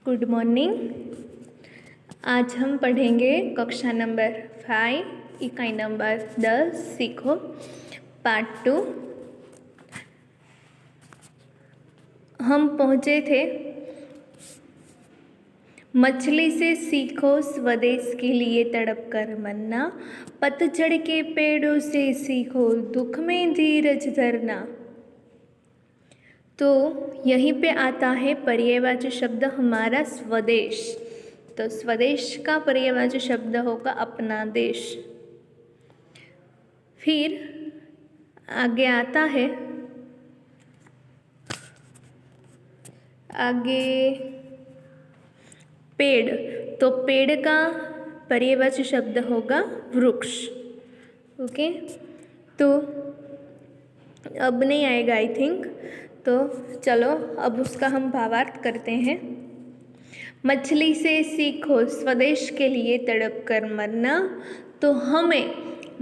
Good morning. आज हम पढ़ेंगे कक्षा नंबर 5 इकाई नंबर 10 सीखो पार्ट 2। हम पहुँचे थे मछली से सीखो स्वदेश के लिए तड़प कर मरना, पतझड़ के पेड़ों से सीखो दुख में धीरज धरना। तो यहीं पे आता है पर्यायवाची शब्द हमारा स्वदेश। तो स्वदेश का पर्यायवाची शब्द होगा अपना देश। फिर आगे आता है आगे पेड़। तो पेड़ का पर्यायवाची शब्द होगा वृक्ष। ओके, तो अब नहीं आएगा आई थिंक। तो चलो अब उसका हम भावार्थ करते हैं। मछली से सीखो स्वदेश के लिए तड़प कर मरना। तो हमें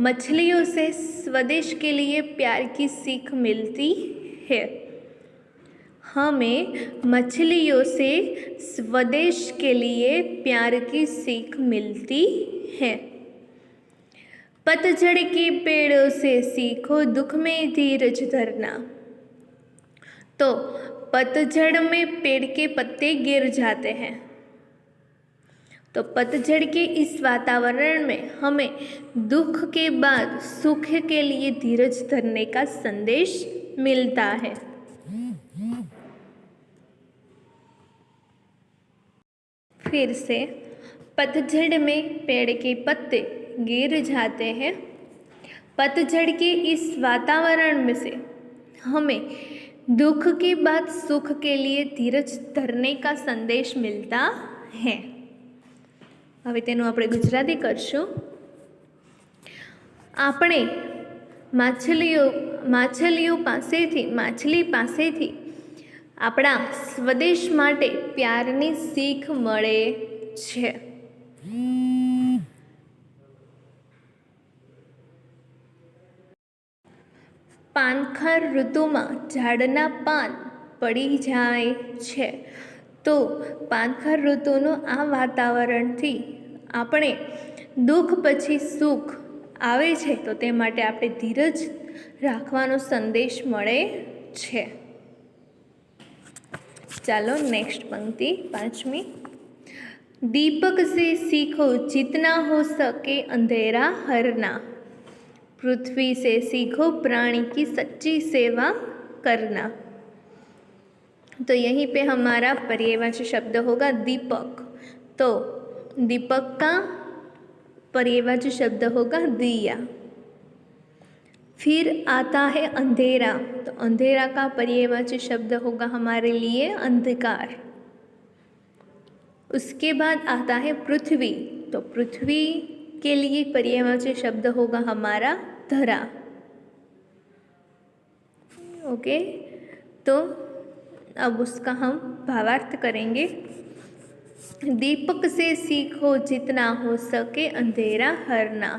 मछलियों से स्वदेश के लिए प्यार की सीख मिलती है। हमें मछलियों से स्वदेश के लिए प्यार की सीख मिलती है। पतझड़ के पेड़ों से सीखो दुख में धीरज धरना। तो पतझड़ में पेड़ के पत्ते गिर जाते हैं। तो पतझड़ के इस वातावरण में हमें दुख के बाद सुख के लिए धीरज धरने का संदेश मिलता है। फिर से, पतझड़ में पेड़ के पत्ते गिर जाते हैं। पतझड़ के इस वातावरण में से हमें दुख के बाद सुख के लिए धीरज धरने का संदेश मिलता है। હવે તેનું આપણે ગુજરાતી કરશું। આપણે માછલી પાસેથી આપણા સ્વદેશ માટે પ્યારની શીખ મળે છે। પાનખર ઋતુમાં ઝાડના પાન પડી જાય છે। તો પાનખર ઋતુનું આ વાતાવરણથી આપણે દુઃખ પછી સુખ આવે છે તો તે માટે આપણે ધીરજ રાખવાનો સંદેશ મળે છે। ચાલો नेक्स्ट पंक्ति 5મી। दीपक से सीखो जितना हो सके अंधेरा हरना, पृथ्वी से सीखो प्राणी की सच्ची सेवा करना। तो यहीं पे हमारा पर्यायवाची शब्द होगा दीपक। तो दीपक का पर्यायवाची शब्द होगा दिया। फिर आता है अंधेरा। तो अंधेरा का पर्यायवाची शब्द होगा हमारे लिए अंधकार। उसके बाद आता है पृथ्वी। तो पृथ्वी के लिए पर्यायवाची शब्द होगा हमारा धरा। ओके, तो अब उसका हम भावार्थ करेंगे। दीपक से सीखो जितना हो सके अंधेरा हरना।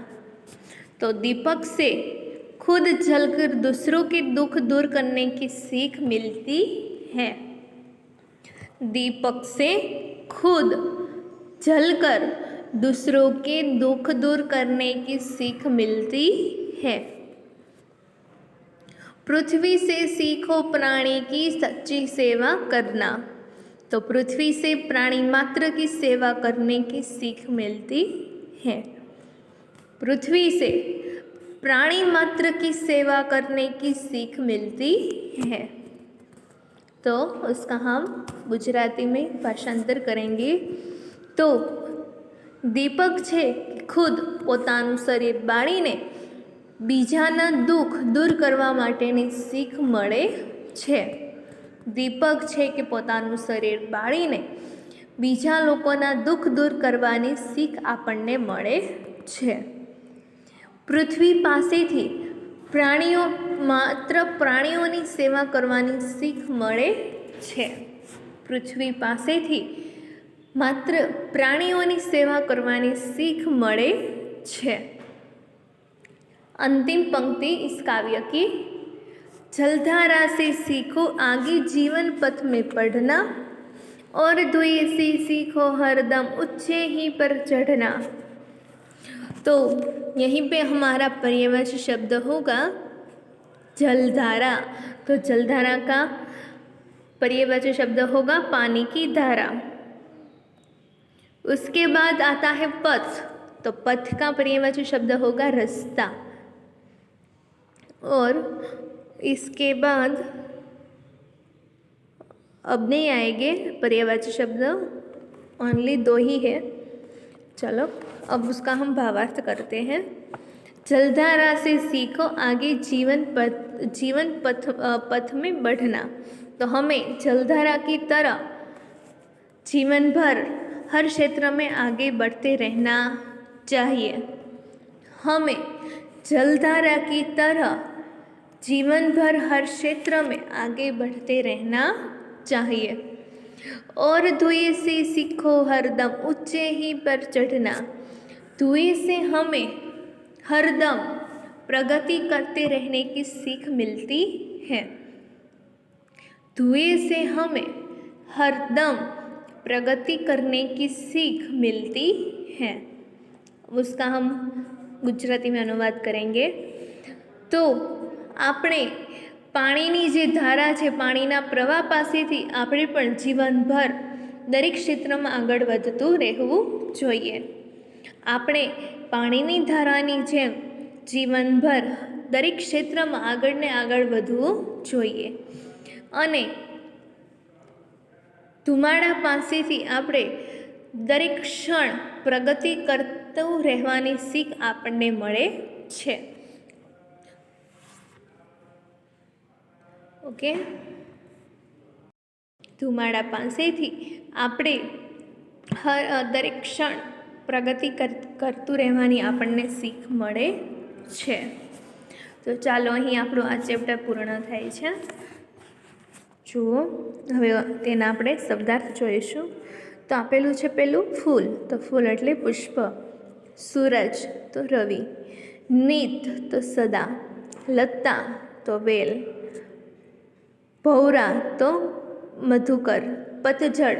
तो दीपक से खुद जलकर दूसरों के दुख दूर करने की सीख मिलती है। दीपक से खुद जलकर दूसरों के दुख दूर करने की सीख मिलती है। पृथ्वी से सीखो प्राणी की सच्ची सेवा करना। तो पृथ्वी से प्राणी मात्र की सेवा करने की सीख मिलती है। पृथ्वी से प्राणी मात्र की सेवा करने की सीख मिलती है। तो उसका हम गुजराती में भाषांतर करेंगे। तो दीपक छे खुद पोतानुं शरीर बाळीने बीजाना दुख दूर करवा माटेनी सीख मळे छे। दीपक छे कि पोतानुं शरीर बाळीने बीजा लोकोना दुख दूर करवानी सीख आपणने मळे छे। पृथ्वी पासेथी प्राणीओ मात्र प्राणीओनी सेवा करवानी सीख मळे छे। पृथ्वी पासेथी मात्र प्राणीओनी सेवा करवानी सीख मळे छे। अंतिम पंक्ति इस काव्य की। जलधारा से सीखो आगे जीवन पथ में पढ़ना, और दुई से सीखो हरदम ऊंचे ही पर चढ़ना। तो यहीं पे हमारा पर्यायवाची शब्द होगा जलधारा। तो जलधारा का पर्यायवाची शब्द होगा पानी की धारा। उसके बाद आता है पथ। तो पथ का पर्यायवाची शब्द होगा रास्ता। और इसके बाद अब नहीं आएंगे पर्यायवाची शब्द, ओनली 2 ही है। चलो अब उसका हम भावार्थ करते हैं। जलधारा से सीखो आगे जीवन पथ में बढ़ना। तो हमें जलधारा की तरह जीवन भर हर क्षेत्र में आगे बढ़ते रहना चाहिए। हमें जलधारा की तरह जीवन भर हर क्षेत्र में आगे बढ़ते रहना चाहिए। और धुएं से सीखो हरदम ऊंचे ही पर चढ़ना। धुएं से हमें हरदम प्रगति करते रहने की सीख मिलती है। धुएं से हमें हरदम प्रगति करने की सीख मिलती है। उसका हम गुजराती में अनुवाद करेंगे। तो આપણે પાણીની જે ધારા છે, પાણીના પ્રવાહ પાસેથી આપણે પણ જીવનભર દરેક ક્ષેત્રમાં આગળ વધતું રહેવું જોઈએ। આપણે પાણીની ધારાની જેમ જીવનભર દરેક ક્ષેત્રમાં આગળ ને આગળ વધવું જોઈએ। અને ધુમાડા પાસેથી આપણે દરેક ક્ષણ પ્રગતિ કરતું રહેવાની શીખ આપણને મળે છે। ओके, धुमाड़ा पासेथी आपणे दरेक क्षण प्रगति करतुं रहेवानी आपणने सीख मळे छे। तो चालो अहीं आपणुं आ चेप्टर पूर्ण थाय छे। जुओ हवे तेना आपणे शब्दार्थ जोईशुं। तो आपेलुं छे पेलुं फूल। तो फूल एटले पुष्प। सूरज तो रवि। नीत तो सदा। लता तो वेल। भौरा तो मधुकर। पतझड़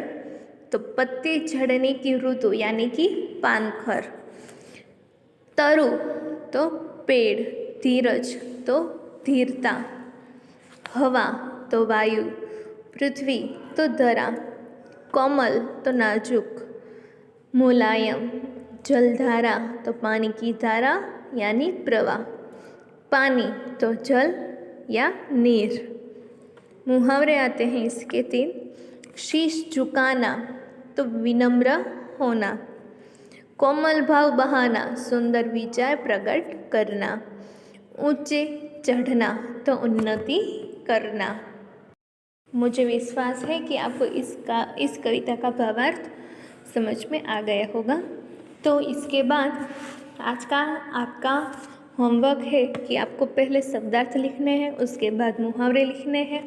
तो पत्ते झड़ने की ऋतु यानी कि पानखर। तरु तो पेड़। धीरज तो धीरता। हवा तो वायु। पृथ्वी तो धरा। कोमल तो नाजुक। मुलायम। जलधारा तो पानी की धारा यानी प्रवाह। पानी तो जल या नीर। मुहावरे आते हैं इसके 3। शीश झुकाना तो विनम्र होना। कोमल भाव बहाना सुंदर विचार प्रकट करना। ऊंचे चढ़ना तो उन्नति करना। मुझे विश्वास है कि आपको इस कविता का भावार्थ समझ में आ गया होगा। तो इसके बाद आज का आपका होमवर्क है कि आपको पहले शब्दार्थ लिखने हैं, उसके बाद मुहावरे लिखने हैं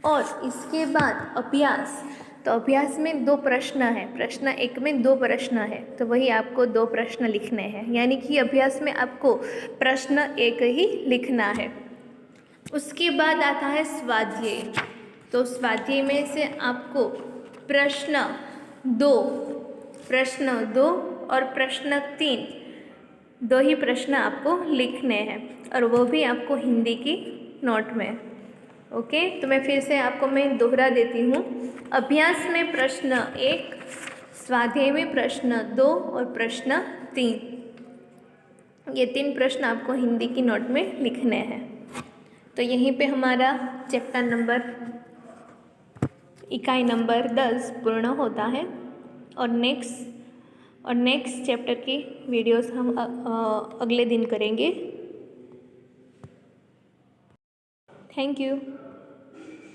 और इसके बाद अभ्यास। तो अभ्यास में 2 प्रश्न है। प्रश्न 1 में 2 प्रश्न है, तो वही आपको 2 प्रश्न लिखने हैं। यानी कि अभ्यास में आपको प्रश्न 1 ही लिखना है। उसके बाद आता है स्वाध्याय। तो स्वाध्याय में से आपको प्रश्न 2 और प्रश्न 3 2 ही प्रश्न आपको लिखने हैं और वो भी आपको हिंदी की नोट में। ओके, तो मैं फिर से आपको दोहरा देती हूँ। अभ्यास में प्रश्न 1, स्वाध्याय में प्रश्न 2 और प्रश्न 3। ये 3 प्रश्न आपको हिंदी की नोट में लिखने हैं। तो यहीं पे हमारा चैप्टर नंबर इकाई नंबर 10 पूर्ण होता है और नेक्स्ट चैप्टर की वीडियोस हम अगले दिन करेंगे। Thank you.